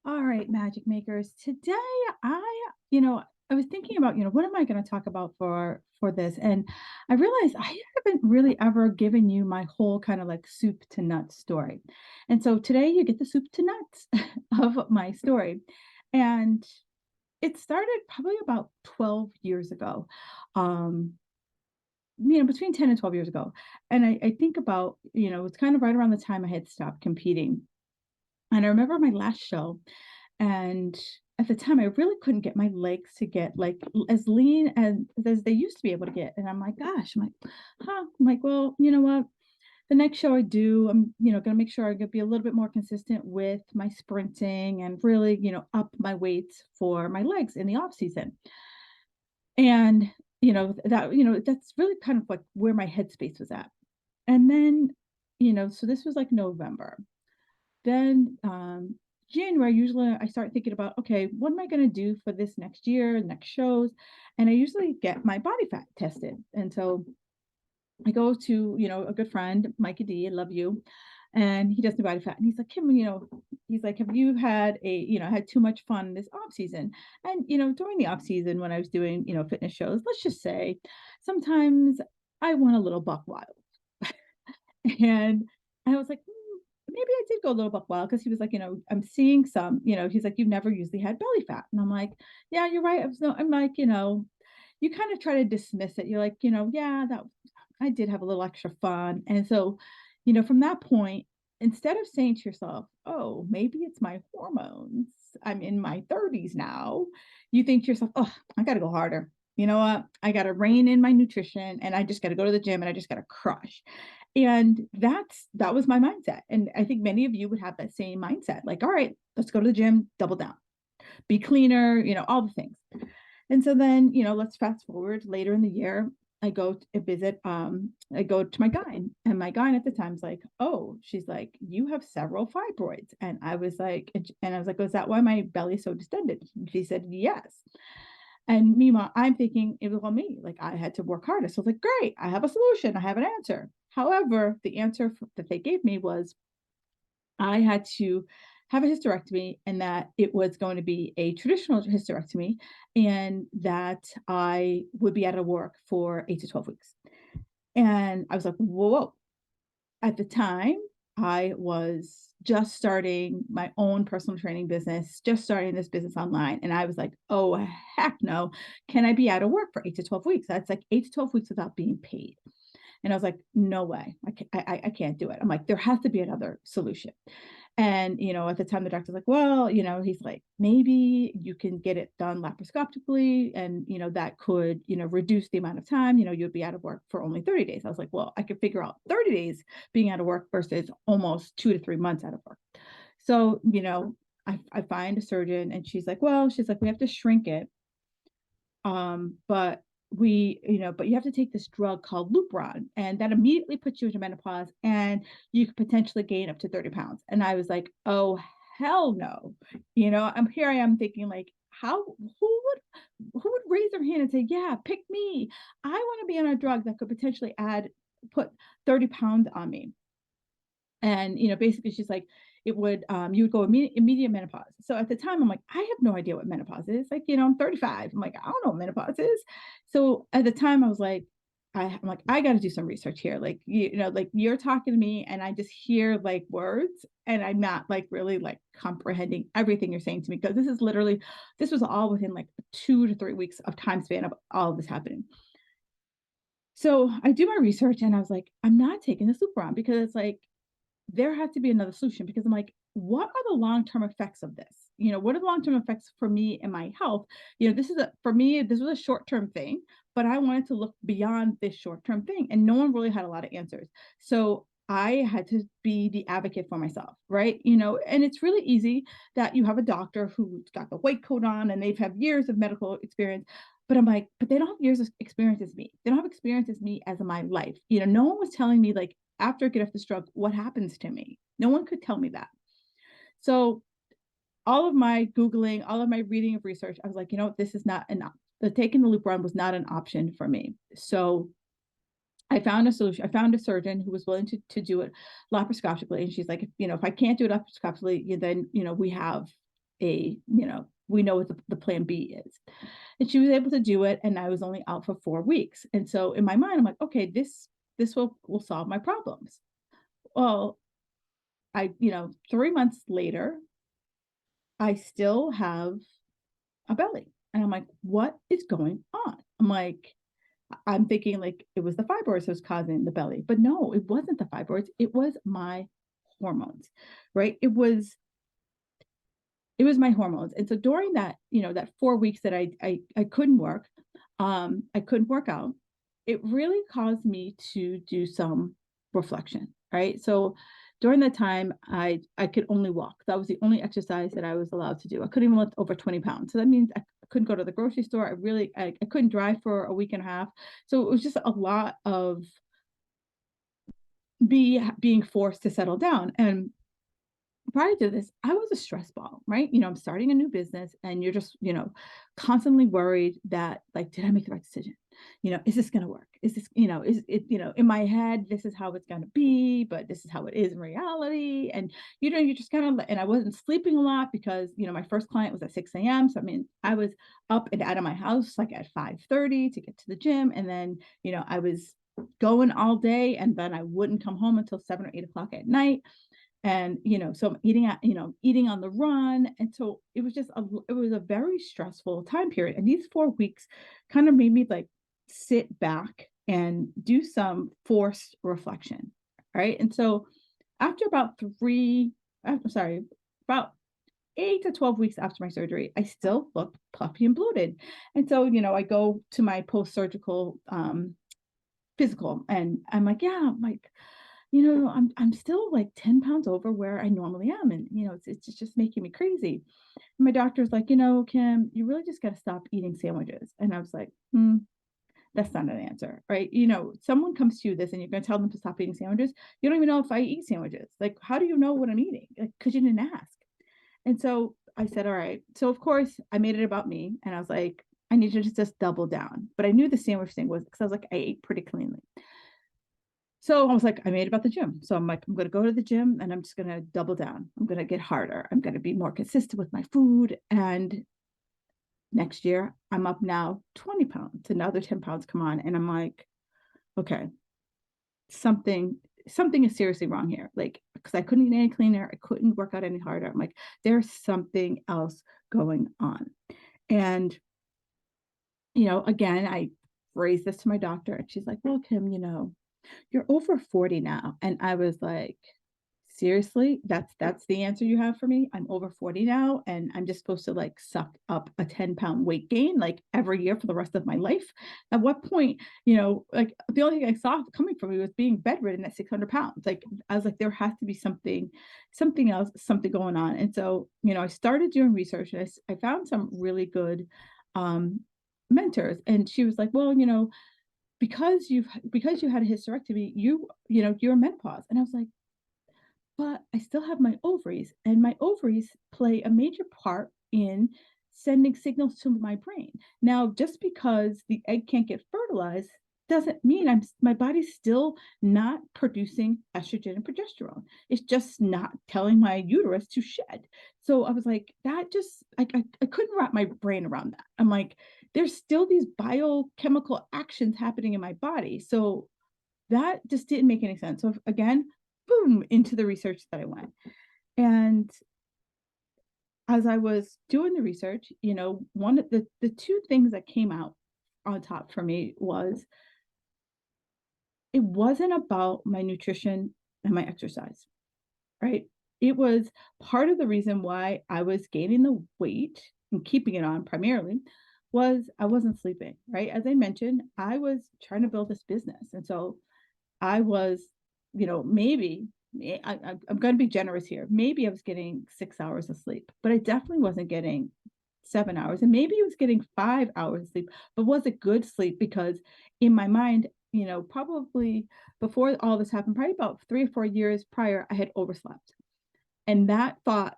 All right, magic makers. Today I was thinking about, what am I going to talk about for this? And I realized I haven't really ever given you my whole kind of like soup to nuts story. And so today you get the soup to nuts of my story. And it started probably about 12 years ago. Um, between 10 and 12 years ago. And I think about, it's kind of right around the time I had stopped competing. And I remember my last show. And at the time, I really couldn't get my legs to get like as lean as they used to be able to get. And I'm like, gosh, I'm like, well, you know what? The next show I do, I'm, going to make sure I can be a little bit more consistent with my sprinting and really, up my weights for my legs in the off season. And, that's really kind of like where my headspace was at. And then, so this was like November. Then January, usually I start thinking about, okay, what am I going to do for this next year, next shows? And I usually get my body fat tested. And so I go to, a good friend, Mikey D, I love you. And he does the body fat. And he's like, Kim, he's like, have you had had too much fun this off season? And, during the off season when I was doing, fitness shows, let's just say sometimes I went a little buck wild. And I was like, maybe I did go a little buck wild because he was like, I'm seeing some, he's like, you've never usually had belly fat. And I'm like, yeah, you're right. I'm like, you kind of try to dismiss it. You're like, yeah, that I did have a little extra fun. And so, from that point, instead of saying to yourself, oh, maybe it's my hormones, I'm in my 30s now, you think to yourself, oh, I got to go harder. You know what? I got to rein in my nutrition and I just got to go to the gym and I just got to crush. And that was my mindset. And I think many of you would have that same mindset. Like, all right, let's go to the gym, double down, be cleaner, all the things. And so then, let's fast forward later in the year. I go to visit, I go to my gyne, and my gyne at the time's like, oh, she's like, you have several fibroids. And I was like, is that why my belly's so distended? And she said, yes. And meanwhile, I'm thinking it was on me. Like I had to work harder. So I was like, great, I have a solution. I have an answer. However, the answer that they gave me was I had to have a hysterectomy and that it was going to be a traditional hysterectomy and that I would be out of work for 8 to 12 weeks. And I was like, whoa, whoa. At the time, I was just starting my own personal training business, just starting this business online. And I was like, oh, heck no. Can I be out of work for 8 to 12 weeks? That's like 8 to 12 weeks without being paid. And I was like, no way. I can't do it. I'm like, there has to be another solution. And, at the time the doctor's like, well, he's like, maybe you can get it done laparoscopically and, that could, reduce the amount of time, you'd be out of work for only 30 days. I was like, well, I could figure out 30 days being out of work versus almost 2 to 3 months out of work. So, I find a surgeon and she's like, we have to shrink it. But but you have to take this drug called Lupron, and that immediately puts you into menopause, and you could potentially gain up to 30 pounds. And I was like, oh, hell no. I am thinking like, who would raise their hand and say, yeah, pick me. I want to be on a drug that could potentially put 30 pounds on me. And basically she's like it would you would go immediate menopause. So at the time I'm like, I have no idea what menopause is. Like, I'm 35. I'm like, I don't know what menopause is. So at the time I was like, I'm like, I got to do some research here. Like, like you're talking to me and I just hear like words and I'm not like really like comprehending everything you're saying to me, because this was all within like 2 to 3 weeks of time span of all of this happening. So I do my research and I was like, I'm not taking the super on because it's like there has to be another solution, because I'm like, what are the long-term effects of this? What are the long-term effects for me and my health? For me, this was a short-term thing, but I wanted to look beyond this short-term thing. And no one really had a lot of answers. So I had to be the advocate for myself, right? And it's really easy that you have a doctor who's got the white coat on and they've had years of medical experience. But I'm like, but they don't have years of experience as me. They don't have experience as me as in my life. No one was telling me like after I get off this drug, what happens to me? No one could tell me that. So all of my Googling, all of my reading of research, I was like, this is not enough. The taking the loop run was not an option for me. So I found a solution. I found a surgeon who was willing to do it laparoscopically. And she's like, if I can't do it laparoscopically, then, we have we know what the plan B is. And she was able to do it. And I was only out for 4 weeks. And so in my mind, I'm like, okay, this will solve my problems. Well, 3 months later, I still have a belly. And I'm like, what is going on? I'm thinking like it was the fibroids that was causing the belly, but no, it wasn't the fibroids. It was my hormones, right? It was my hormones. And so during that 4 weeks that I couldn't work, I couldn't work out, it really caused me to do some reflection, right? So during that time, I could only walk. That was the only exercise that I was allowed to do. I couldn't even lift over 20 pounds. So that means I couldn't go to the grocery store. I couldn't drive for a week and a half. So it was just a lot of being forced to settle down. And prior to this, I was a stress ball, right? I'm starting a new business and you're just, constantly worried that like, did I make the right decision? Is this going to work? Is this, is it, in my head, this is how it's going to be, but this is how it is in reality. And, you just kind of, and I wasn't sleeping a lot because, my first client was at 6 a.m. So, I mean, I was up and out of my house like at 5:30 to get to the gym. And then, I was going all day and then I wouldn't come home until 7 or 8 o'clock at night. And so I'm eating on the run. And so it was a very stressful time period, and these 4 weeks kind of made me like sit back and do some forced reflection, right? And so after about 8 to 12 weeks after my surgery, I still looked puffy and bloated. And so I go to my post-surgical physical, and I'm like, yeah, I'm like, I'm still like 10 pounds over where I normally am. And, it's just making me crazy. And my doctor's like, Kim, you really just got to stop eating sandwiches. And I was like, that's not an answer, right? Someone comes to you this and you're going to tell them to stop eating sandwiches. You don't even know if I eat sandwiches. Like, how do you know what I'm eating? Like, because you didn't ask. And so I said, all right. So of course I made it about me. And I was like, I need to just double down. But I knew the sandwich thing was because I was like, I ate pretty cleanly. So I was like, I made it about the gym. So I'm like, I'm going to go to the gym and I'm just going to double down. I'm going to get harder. I'm going to be more consistent with my food. And next year, I'm up now 20 pounds. Another 10 pounds come on. And I'm like, okay, something is seriously wrong here. Like, because I couldn't eat any cleaner. I couldn't work out any harder. I'm like, there's something else going on. And, again, I raised this to my doctor and she's like, well, Kim, you're over 40 now. And I was like, seriously, that's the answer you have for me? I'm over 40 now and I'm just supposed to like suck up a 10-pound weight gain like every year for the rest of my life? At what point, like the only thing I saw coming from me was being bedridden at 600 pounds. Like I was like, there has to be something else, something going on. And so, I started doing research and I found some really good mentors. And she was like, well, because you had a hysterectomy, you're menopause. And I was like, but I still have my ovaries, and my ovaries play a major part in sending signals to my brain. Now, just because the egg can't get fertilized doesn't mean my body's still not producing estrogen and progesterone. It's just not telling my uterus to shed. So I was like, that just I couldn't wrap my brain around that. I'm like, there's still these biochemical actions happening in my body. So that just didn't make any sense. So again, boom, into the research that I went. And as I was doing the research, one of the two things that came out on top for me was it wasn't about my nutrition and my exercise, right? It was part of the reason why I was gaining the weight and keeping it on primarily was I wasn't sleeping, right? As I mentioned, I was trying to build this business. And so I was, maybe I'm going to be generous here. Maybe I was getting 6 hours of sleep, but I definitely wasn't getting 7 hours. And maybe I was getting 5 hours of sleep, but was it good sleep? Because in my mind, probably before all this happened, probably about 3 or 4 years prior, I had overslept. And that thought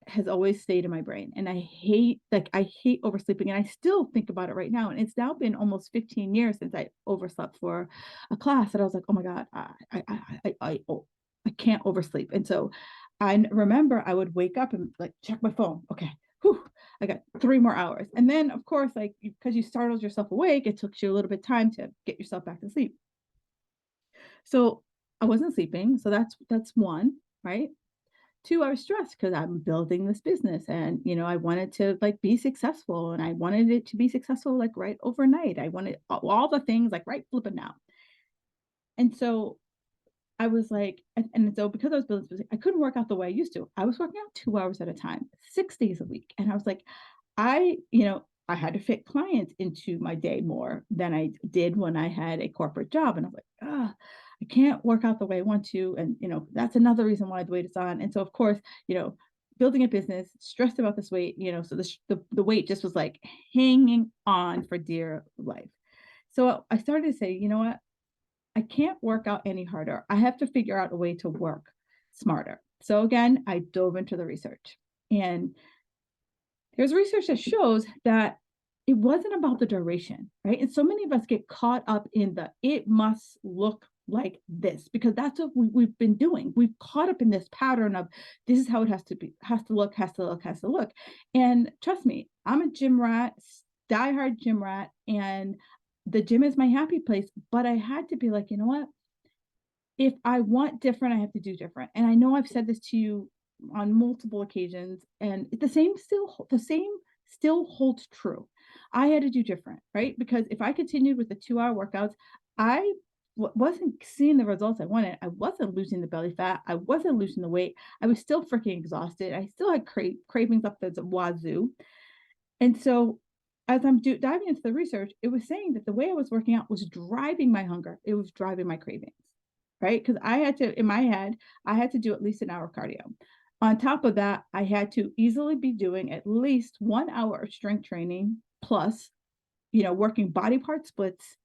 has always stayed in my brain. And I hate oversleeping. And I still think about it right now. And it's now been almost 15 years since I overslept for a class that I was like, oh my God, I can't oversleep. And so remember I would wake up and like check my phone. Okay, whew, I got 3 more hours. And then, of course, like because you startled yourself awake, it took you a little bit of time to get yourself back to sleep. So I wasn't sleeping. So that's one, right? Two, I was stressed because I'm building this business and I wanted to like be successful and I wanted it to be successful like right overnight. I wanted all the things like right flipping now. And so I was like, and so because I was building this business, I couldn't work out the way I used to. I was working out 2 hours at a time, 6 days a week. And I was like, I had to fit clients into my day more than I did when I had a corporate job. And I was like, I can't work out the way I want to. And, that's another reason why the weight is on. And so, of course, building a business, stressed about this weight, so the weight just was like hanging on for dear life. So I started to say, you know what? I can't work out any harder. I have to figure out a way to work smarter. So again, I dove into the research. And there's research that shows that it wasn't about the duration, right? And so many of us get caught up in it must look like this because that's what we've been doing. We've caught up in this pattern of this is how it has to be, has to look, has to look, has to look. And trust me, I'm a gym rat, diehard gym rat, and the gym is my happy place. But I had to be like, you know what? If I want different, I have to do different. And I know I've said this to you on multiple occasions, and the same still holds true. I had to do different, right? Because if I continued with the 2-hour workouts, I wasn't seeing the results I wanted. I wasn't losing the belly fat. I wasn't losing the weight. I was still freaking exhausted. I still had cravings up the wazoo. And so, as I'm diving into the research, it was saying that the way I was working out was driving my hunger. It was driving my cravings, right? Because I had to, in my head, I had to do at least an hour of cardio. On top of that, I had to easily be doing at least 1 hour of strength training plus, working body part splits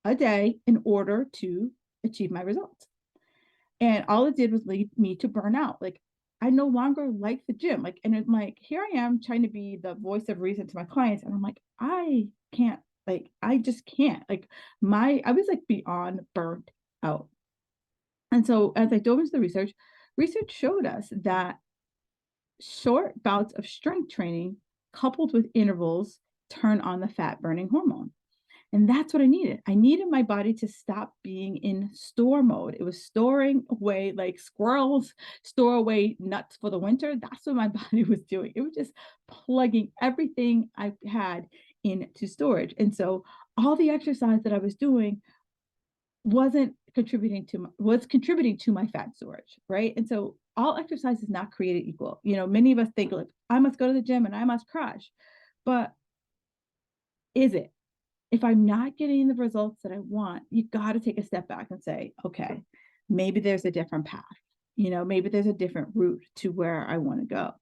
a day in order to achieve my results. And all it did was lead me to burn out. Like I no longer like the gym. Like, and it's like, here I am trying to be the voice of reason to my clients. And I'm like, I can't, like, I just can't. Like I was like beyond burnt out. And so as I dove into the research showed us that short bouts of strength training coupled with intervals turn on the fat burning hormone. And that's what I needed. I needed my body to stop being in store mode. It was storing away like squirrels store away nuts for the winter. That's what my body was doing. It was just plugging everything I had into storage. And so all the exercise that I was doing was contributing to my fat storage, right? And so all exercise is not created equal. Many of us think like I must go to the gym and I must crush, but is it? If I'm not getting the results that I want, you got to take a step back and say, okay, maybe there's a different path. Maybe there's a different route to where I want to go.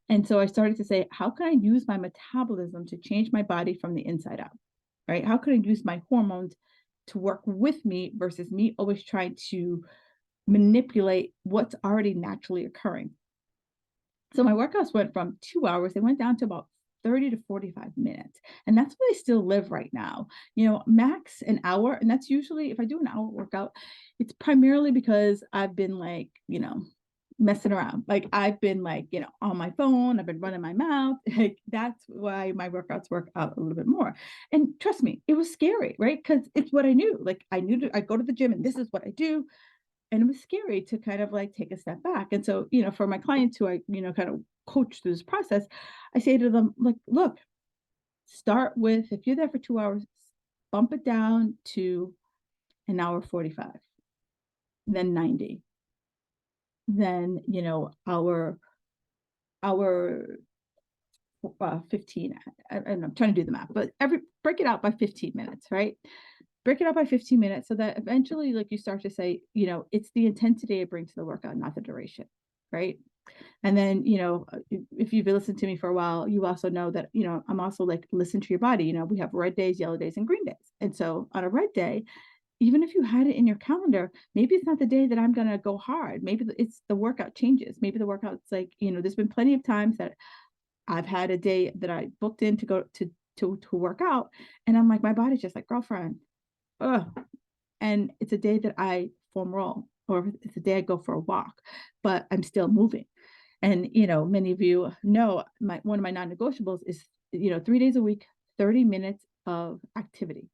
And so I started to say, how can I use my metabolism to change my body from the inside out? Right? How can I use my hormones to work with me versus me always trying to manipulate what's already naturally occurring? So my workouts went from 2 hours, they went down to about 30 to 45 minutes. And that's where I still live right now. Max an hour. And that's usually if I do an hour workout, it's primarily because I've been like, messing around. Like I've been like, on my phone, I've been running my mouth. Like that's why my workouts work out a little bit more. And trust me, it was scary, right? Because it's what I knew. Like I knew I go to the gym and this is what I do. And it was scary to kind of like take a step back. And so, for my clients who I, kind of coach through this process, I say to them, like, look, start with, if you're there for 2 hours, bump it down to an hour 45, then 90, then, hour 15. I'm trying to do the math, but break it out by 15 minutes, right? Break it up by 15 minutes so that eventually like you start to say, it's the intensity I bring to the workout, not the duration. Right. And then, if you've listened to me for a while, you also know that, I'm also like, listen to your body. We have red days, yellow days, and green days. And so on a red day, even if you had it in your calendar, maybe it's not the day that I'm going to go hard. Maybe it's the workout changes. Maybe the workout's like, there's been plenty of times that I've had a day that I booked in to go to work out. And I'm like, my body's just like, girlfriend, ugh. And it's a day that I foam roll or if it's a day I go for a walk, but I'm still moving. And, many of you know one of my non-negotiables is, 3 days a week, 30 minutes of activity.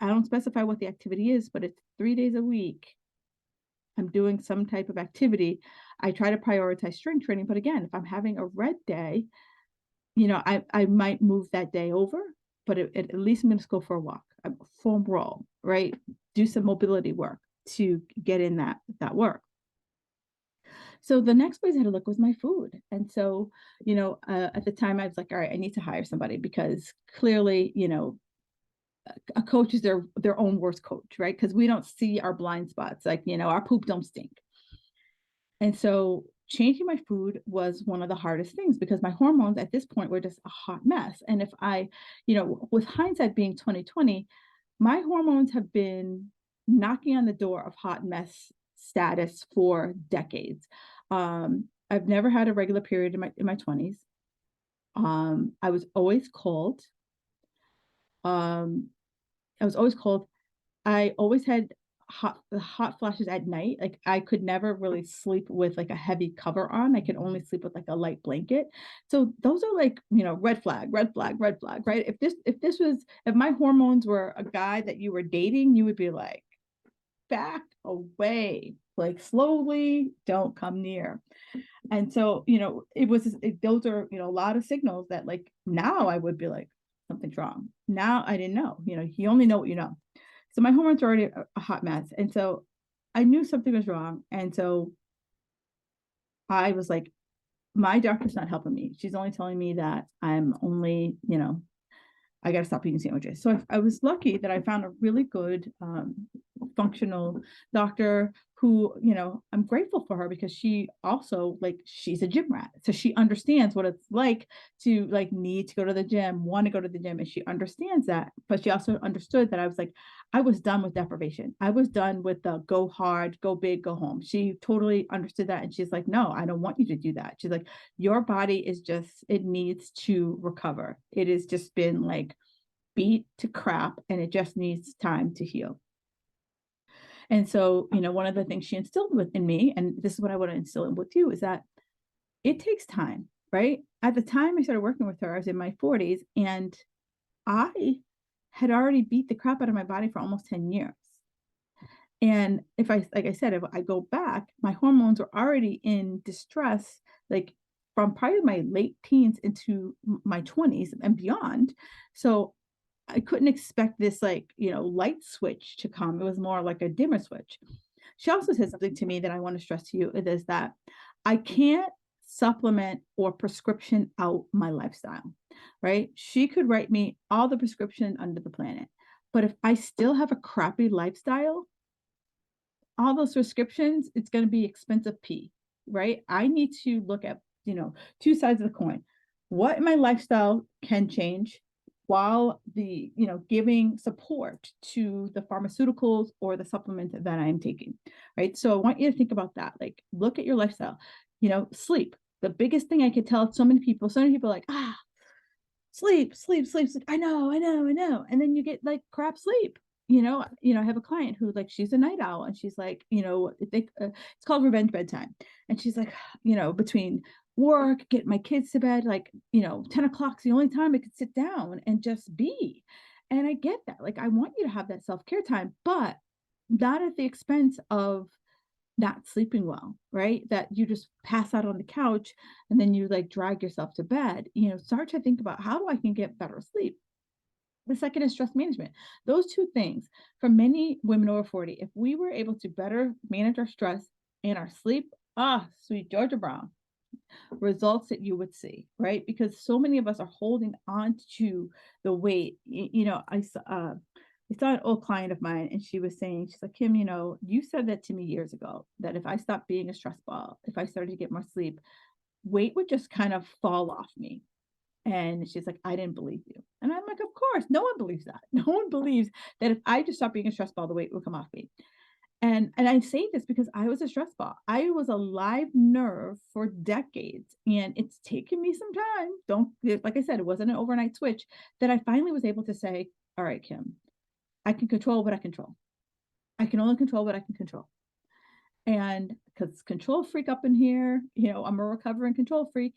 I don't specify what the activity is, but it's 3 days a week. I'm doing some type of activity. I try to prioritize strength training, but again, if I'm having a red day, I might move that day over, but at least I'm going to go for a walk, a foam roll, right? Do some mobility work to get in that work. So the next place I had to look was my food. And so, at the time I was like, all right, I need to hire somebody because clearly, a coach is their own worst coach, right? Because we don't see our blind spots. Like, our poop don't stink. And so changing my food was one of the hardest things because my hormones at this point were just a hot mess. And if I, with hindsight being 2020, my hormones have been knocking on the door of hot mess status for decades. I've never had a regular period in my 20s. I was always cold. Um, I was always cold. I always had hot flashes at night. Like I could never really sleep with like a heavy cover on. I could only sleep with like a light blanket. So those are like, red flag, red flag, red flag, right? If my hormones were a guy that you were dating, you would be like, back away, like slowly, don't come near. And so, those are, a lot of signals that like now I would be like, something's wrong. Now I didn't know, you only know what you know. So my hormones were already a hot mess. And so I knew something was wrong. And so I was like, my doctor's not helping me. She's only telling me that I'm only, I got to stop eating sandwiches. So I was lucky that I found a really good functional doctor who, I'm grateful for her because she also she's a gym rat. So she understands what it's like to need to go to the gym, want to go to the gym. And she understands that. But she also understood that I was done with deprivation. I was done with the go hard, go big, go home. She totally understood that. And she's like, no, I don't want you to do that. She's like, your body it needs to recover. It has just been beat to crap and it just needs time to heal. And so, one of the things she instilled in me, and this is what I want to instill in with you, is that it takes time, right? At the time I started working with her, I was in my 40s and I had already beat the crap out of my body for almost 10 years. And like I said, if I go back, my hormones were already in distress, from probably my late teens into my 20s and beyond. So I couldn't expect this light switch to come. It was more like a dimmer switch. She also said something to me that I want to stress to you. It is that I can't supplement or prescription out my lifestyle, right? She could write me all the prescription under the planet. But if I still have a crappy lifestyle, all those prescriptions, it's going to be expensive pee, right? I need to look at, two sides of the coin. What in my lifestyle can change while giving support to the pharmaceuticals or the supplement that I'm taking, right? So I want you to think about that. Look at your lifestyle, sleep. The biggest thing I could tell so many people are like, sleep, sleep, sleep, sleep. I know. And then you get crap sleep. I have a client who she's a night owl and she's it's called revenge bedtime. And she's between work, get my kids to bed, 10 o'clock's the only time I could sit down and just be. And I get that. I want you to have that self-care time, but not at the expense of not sleeping well, right? That you just pass out on the couch and then you drag yourself to bed. Start to think about how I can get better sleep. The second is stress management. Those two things, for many women over 40, if we were able to better manage our stress and our sleep, sweet Georgia Brown, results that you would see, right? Because so many of us are holding on to the weight. I saw an old client of mine and she's like, Kim, you said that to me years ago, that if I stopped being a stress ball, if I started to get more sleep, weight would just kind of fall off me. And she's like, I didn't believe you. And I'm like, of course, no one believes that. No one believes that if I just stopped being a stress ball, the weight would come off me. And I say this because I was a stress ball. I was a live nerve for decades. And it's taken me some time. Like I said, it wasn't an overnight switch that I finally was able to say, all right, Kim, I can control what I control. I can only control what I can control. And because control freak up in here, I'm a recovering control freak.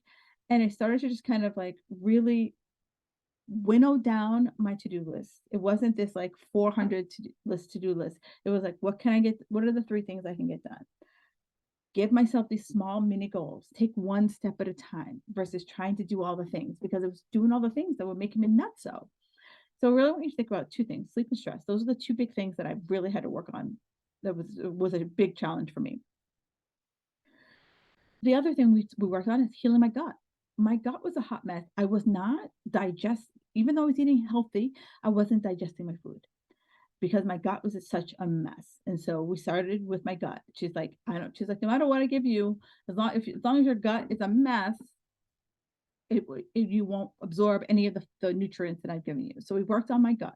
And I started to just kind of like really winnow down my to-do list. It wasn't this like 400 to-do list. It was like, what are the three things I can get done? Give myself these small mini goals. Take one step at a time versus trying to do all the things because it was doing all the things that were making me nuts. So really want you to think about two things, sleep and stress. Those are the two big things that I really had to work on. That was a big challenge for me. The other thing we worked on is healing my gut. My gut was a hot mess. I was not even though I was eating healthy, I wasn't digesting my food because my gut was such a mess. And so we started with my gut. She's like, no matter what I give you, as long as your gut is a mess, you won't absorb any of the nutrients that I've given you. So we worked on my gut.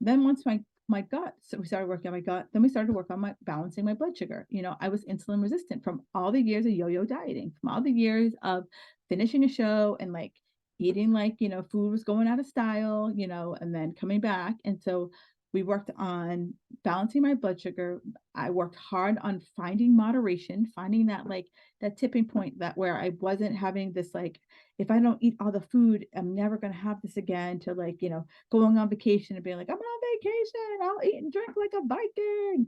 Then once my gut, so we started working on my gut. Then we started to work on my balancing my blood sugar. I was insulin resistant from all the years of yo-yo dieting, from all the years of finishing a show and like eating like, food was going out of style, and then coming back. And so we worked on balancing my blood sugar. I worked hard on finding moderation, finding that tipping point that where I wasn't having this like, if I don't eat all the food, I'm never going to have this again to like, going on vacation and being like, I'm on vacation, I'll eat and drink like a Viking.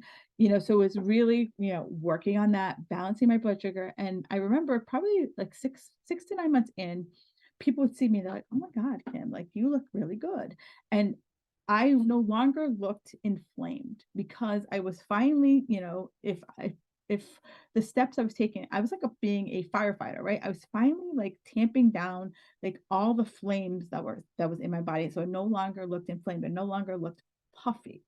So it was really, working on that, balancing my blood sugar. And I remember probably like 6 to 9 months in, people would see me, they're like, oh my God, Kim, like you look really good. And I no longer looked inflamed because I was finally, if the steps I was taking, I was like being a firefighter, right? I was finally like tamping down like all the flames that was in my body. So I no longer looked inflamed. I no longer looked puffy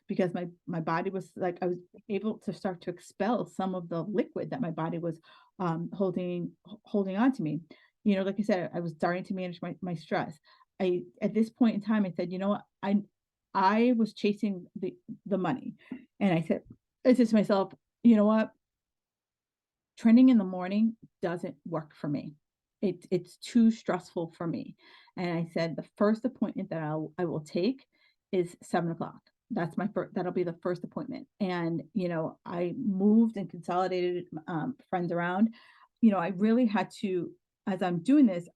because my body was like I was able to start to expel some of the liquid that my body was holding on to me. Like I said, I was starting to manage my stress. I At this point in time, I said, you know what, I was chasing the money, and I said to myself, you know what, training in the morning doesn't work for me. It's too stressful for me. And I said the first appointment that I will take is 7 o'clock. That's my first. That'll be the first appointment. And I moved and consolidated friends around. I really had to, as I'm doing this,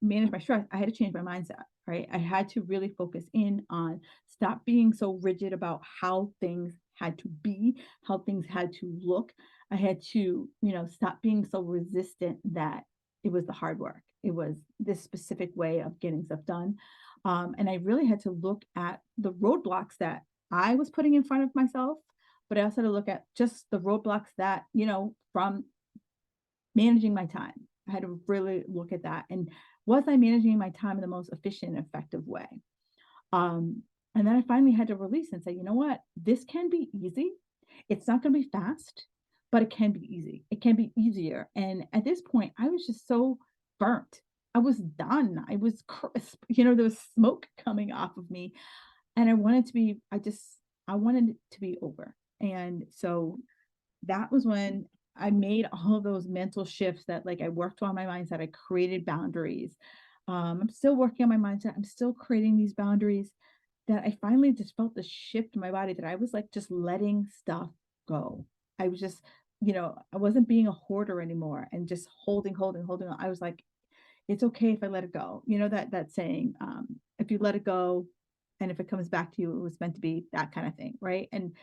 manage my stress. I had to change my mindset. Right. I had to really focus in on stop being so rigid about how things had to be, how things had to look. I had to, stop being so resistant that it was the hard work. It was this specific way of getting stuff done. And I really had to look at the roadblocks that I was putting in front of myself, but I also had to look at just the roadblocks that, from managing my time. I had to really look at that. And was I managing my time in the most efficient and effective way? And then I finally had to release and say, you know what, this can be easy. It's not going to be fast, but it can be easy. It can be easier. And at this point, I was just so burnt. I was done. I was crisp. There was smoke coming off of me. And I wanted it to be over. And so that was when I made all of those mental shifts that like I worked on my mindset. I created boundaries. I'm still working on my mindset. I'm still creating these boundaries that I finally just felt the shift in my body that I was like just letting stuff go. I was just, I wasn't being a hoarder anymore and just holding on. I was like, it's okay if I let it go. That saying, if you let it go and if it comes back to you, it was meant to be, that kind of thing. Right. And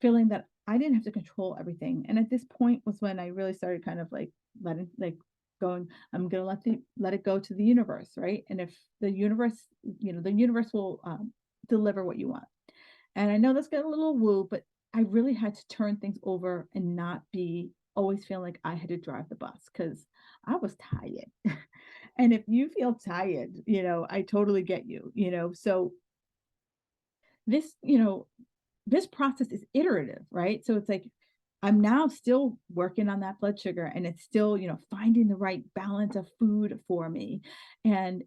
feeling that I didn't have to control everything. And at this point was when I really started kind of like letting like going, I'm gonna let it go to the universe, right? And if the universe, the universe will deliver what you want. And I know that's got a little woo, but I really had to turn things over and not be always feeling like I had to drive the bus because I was tired. And if you feel tired, I totally get you, So this, this process is iterative, right? So it's like I'm now still working on that blood sugar and it's still, finding the right balance of food for me. And,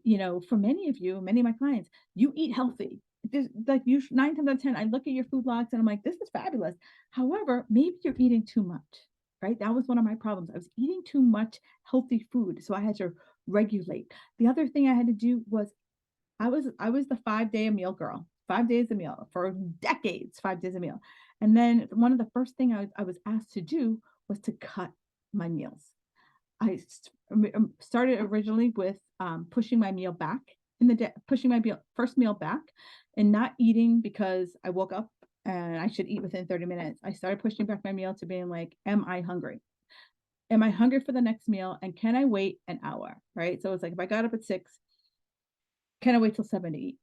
for many of you, many of my clients, you eat healthy. There's like you 9 times out of 10, I look at your food logs and I'm like, this is fabulous. However, maybe you're eating too much, right? That was one of my problems. I was eating too much healthy food. So I had to regulate. The other thing I had to do was I was the 5 day a meal girl, 5 days a meal for decades, 5 days a meal. And then one of the first thing I was asked to do was to cut my meals. Started originally with pushing my meal back in the day, pushing my first meal back, and not eating because I woke up and I should eat within 30 minutes. I started pushing back my meal to being like, am I hungry? Am I hungry for the next meal? And can I wait an hour? Right. So it's like if I got up at 6, can I wait till 7 to eat?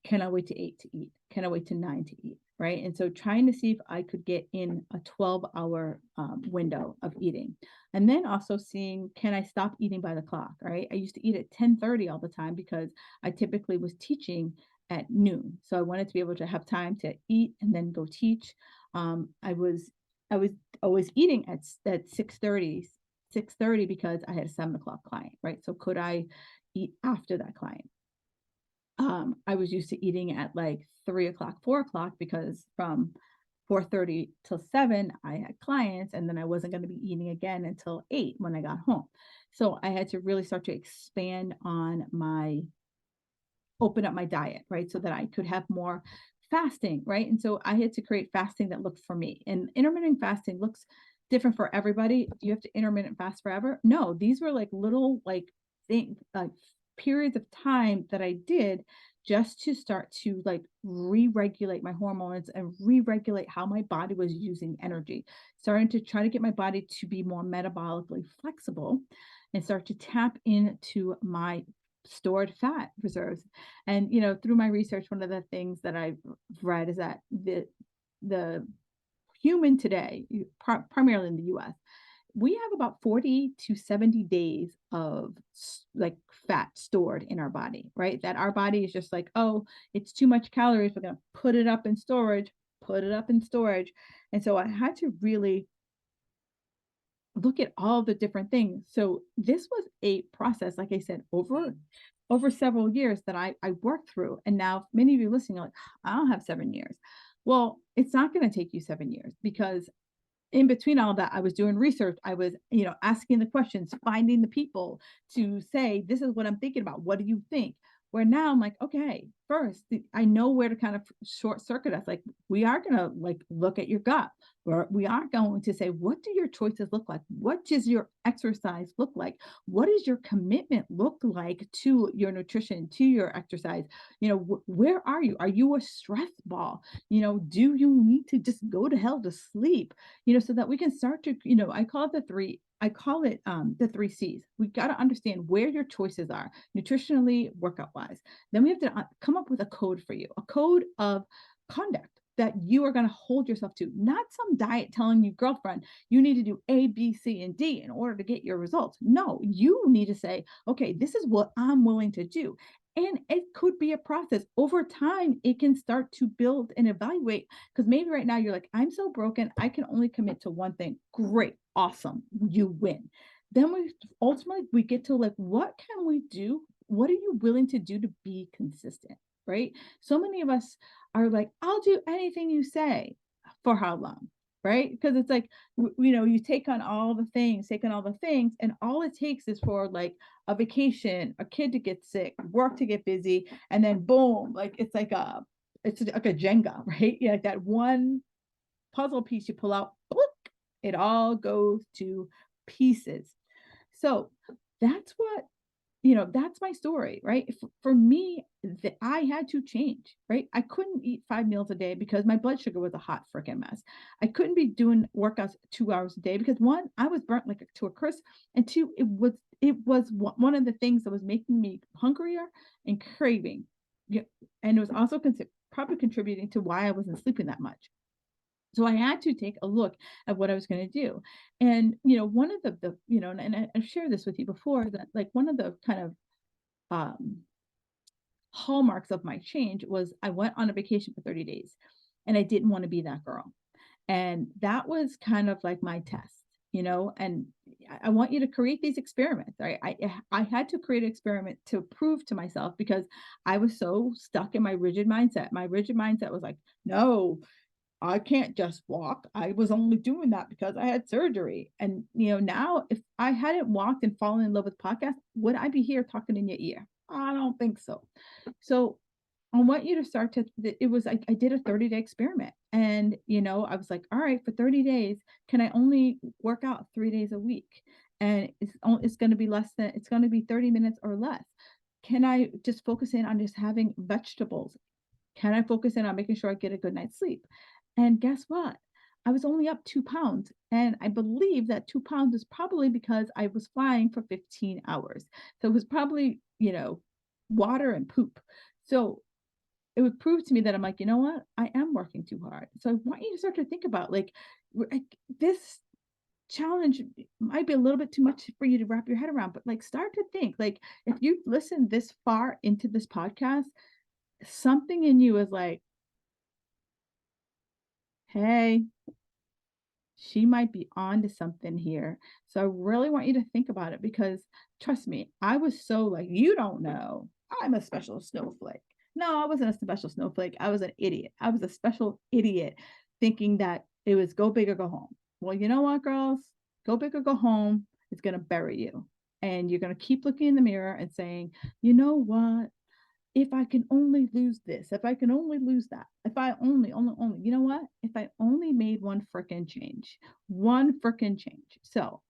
Can I wait to 8 to eat? Can I wait to 9 to eat? Right. And so trying to see if I could get in a 12-hour window of eating. And then also seeing, can I stop eating by the clock? Right. I used to eat at 10:30 all the time because I typically was teaching at noon. So I wanted to be able to have time to eat and then go teach. I was always eating at 6:30 because I had a 7 o'clock client. Right. So could I eat after that client? I was used to eating at like 3 o'clock, 4 o'clock, because from 4:30 till 7, I had clients, and then I wasn't going to be eating again until 8 when I got home. So I had to really start to expand on open up my diet, right? So that I could have more fasting, right? And so I had to create fasting that looked for me. And intermittent fasting looks different for everybody. Do you have to intermittent fast forever? No, these were like little like things, periods of time that I did just to start to like re-regulate my hormones and re-regulate how my body was using energy, starting to try to get my body to be more metabolically flexible and start to tap into my stored fat reserves. And through my research, one of the things that I've read is that the human today, primarily in the US, we have about 40 to 70 days of like fat stored in our body, right? That our body is just like, oh, it's too much calories. We're going to put it up in storage, put it up in storage. And so I had to really look at all the different things. So this was a process, like I said, over several years that I worked through. And now many of you listening are like, I don't have 7 years. Well, it's not going to take you 7 years, because in between all that, I was doing research. I was, asking the questions, finding the people to say, this is what I'm thinking about. What do you think? Where now I'm like, okay, first, I know where to kind of short circuit us. Like, we are going to like look at your gut, or we are going to say, what do your choices look like? What does your exercise look like? What does your commitment look like to your nutrition, to your exercise? Where are you? Are you a stress ball? Do you need to just go to hell to sleep? So that we can start to, I call it the 3 C's. We got to understand where your choices are, nutritionally, workout wise. Then we have to come up with a code for you, a code of conduct that you are going to hold yourself to, not some diet telling you, girlfriend, you need to do A, B, C, and D in order to get your results. No, you need to say, okay, this is what I'm willing to do. And it could be a process. Over time, it can start to build and evaluate, because maybe right now you're like, I'm so broken, I can only commit to one thing. Great, awesome, you win. Then we get to like, what can we do? What are you willing to do to be consistent? Right? So many of us are like, I'll do anything you say. For how long? Right? Because it's like, you take on all the things, and all it takes is for like a vacation, a kid to get sick, work to get busy, and then boom, like it's like a Jenga, right? Yeah, like that one puzzle piece you pull out, boop, it all goes to pieces. So that's what, that's my story, right? For me, I had to change, right? I couldn't eat 5 meals a day because my blood sugar was a hot freaking mess. I couldn't be doing workouts 2 hours a day because, one, I was burnt like to a crisp, and two, it was one of the things that was making me hungrier and craving. Yeah, and it was also probably contributing to why I wasn't sleeping that much. So I had to take a look at what I was going to do. And, one of and I've shared this with you before, that like one of the kind of um, hallmarks of my change was I went on a vacation for 30 days, and I didn't want to be that girl. And that was kind of like my test, and I want you to create these experiments. Right? I had to create an experiment to prove to myself, because I was so stuck in my rigid mindset. My rigid mindset was like, no, I can't just walk. I was only doing that because I had surgery. And, now if I hadn't walked and fallen in love with podcasts, would I be here talking in your ear? I don't think so. So I want you to start to it was I did a 30-day experiment, and, I was like, "All right, for 30 days, can I only work out 3 days a week?" And it's gonna be less than it's gonna be 30 minutes or less. Can I just focus in on just having vegetables? Can I focus in on making sure I get a good night's sleep? And guess what? I was only up 2 pounds, and I believe that 2 pounds is probably because I was flying for 15 hours. So it was probably, water and poop. So it would prove to me that I'm like, "You know what? I am working too hard." So I want you to start to think about, like, this challenge might be a little bit too much for you to wrap your head around, but, like, start to think, like, if you've listened this far into this podcast, something in you is like, "Hey, she might be onto something here." So I really want you to think about it because trust me, I was so like, "You don't know. I'm a special snowflake." No, I wasn't a special snowflake. I was an idiot. I was a special idiot thinking that it was go big or go home. Well, you know what, girls? Go big or go home is going to bury you. And you're going to keep looking in the mirror and saying, "You know what? If I can only lose this, if I can only lose that, if I only, you know what? If I only made one frickin' change." So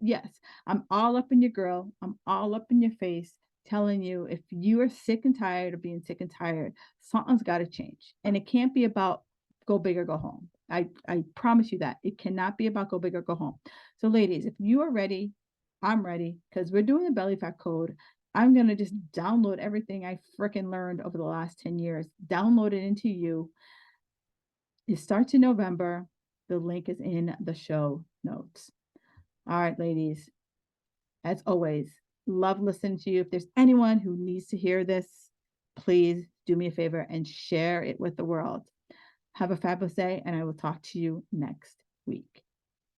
yes, I'm all up in your girl. I'm all up in your face telling you if you are sick and tired of being sick and tired, something's got to change. And it can't be about go big or go home. I promise you that it cannot be about go big or go home. So ladies, if you are ready, I'm ready because we're doing the belly fat code. I'm going to just download everything I freaking learned over the last 10 years, download it into you. It starts in November. The link is in the show notes. All right, ladies, as always, love listening to you. If there's anyone who needs to hear this, please do me a favor and share it with the world. Have a fabulous day, and I will talk to you next week.